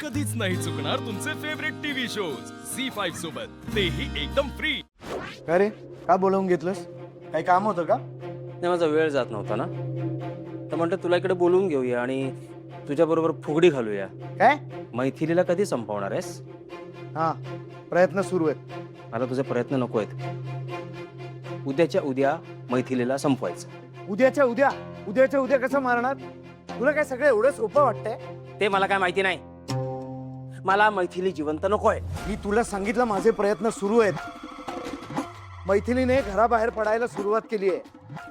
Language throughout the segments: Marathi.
कधीच नाही चुकणार तुमचे फेवरेट टीव्ही शोज झी5 सोबत, तेही एकदम फ्री. का रे, का बोलवून घेतलंस? काही काम होतं का? नाही, माझा वेळ जात नव्हता ना, तर म्हणतो तुला इकडे बोलवून घेऊया आणि तुझ्या बरोबर फुगडी घालूया. काय? मैथिलीला कधी संपवणार आहेस? हा, प्रयत्न सुरू आहेत. मला तुझे प्रयत्न नको आहेत. उद्याच्या उद्या मैथिलीला संपवायचं. उद्याच्या उद्या कसं मारणार? तुला काय सगळं एवढं सोपं वाटतंय? ते मला काय माहिती नाही. मला मैथिली जिवंत नकोय. मी तुला सांगितलं माझे प्रयत्न सुरू आहेत. मैथिलीने घराबाहेर पडायला सुरुवात केली आहे,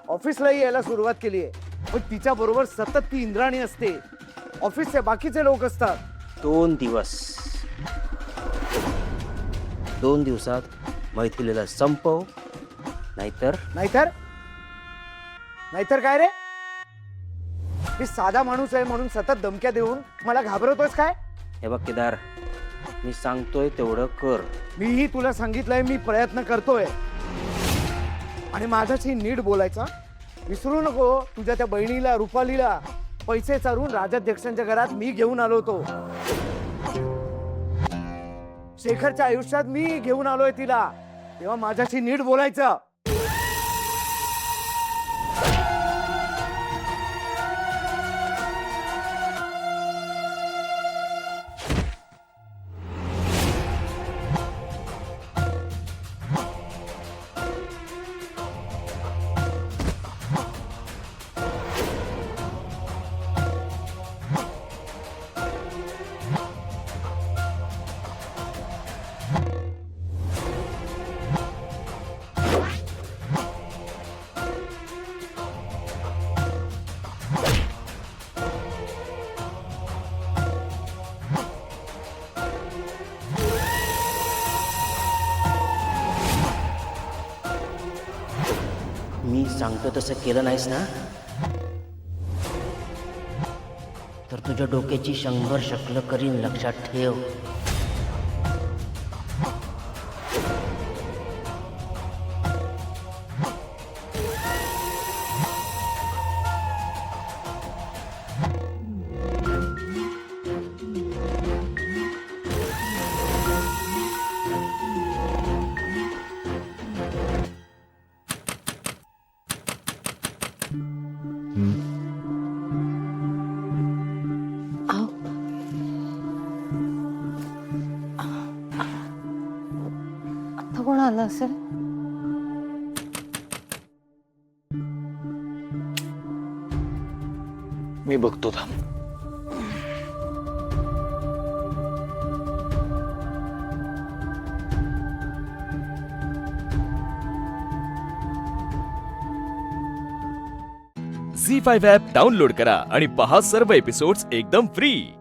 ऑफिसलाही यायला सुरुवात केली आहे, पण तिच्या बरोबर सतत ती इंद्राणी असते. ऑफिसचे बाकीचे लोक असतात. 2 दिवसात मैथिलीला संपव, नाहीतर नाहीतर काय रे? मी साधा माणूस आहे म्हणून सतत धमक्या देऊन मला घाबरवतोयस काय? हे बघ केदार, मी सांगतोय तेवढं कर. मीही तुला सांगितलंय, मी प्रयत्न करतोय. आणि माझ्याशी नीट बोलायचा विसरू नको. तुझ्या त्या बहिणीला रुपालीला पैसे चारून राजाध्यक्षांच्या घरात मी घेऊन आलो होतो. शेखरच्या आयुष्यात मी घेऊन आलोय तिला, तेव्हा माझ्याशी नीट बोलायचं. मी सांगतो तसं केलं नाहीस ना, तर तुझ्या डोक्याची 100 शकलं करीन, लक्षात ठेव. आता कोण आलं असेल? मी बघतो थांब. झी5 ॲप डाउनलोड करा आणि पहा सर्व एपिसोड्स एकदम फ्री.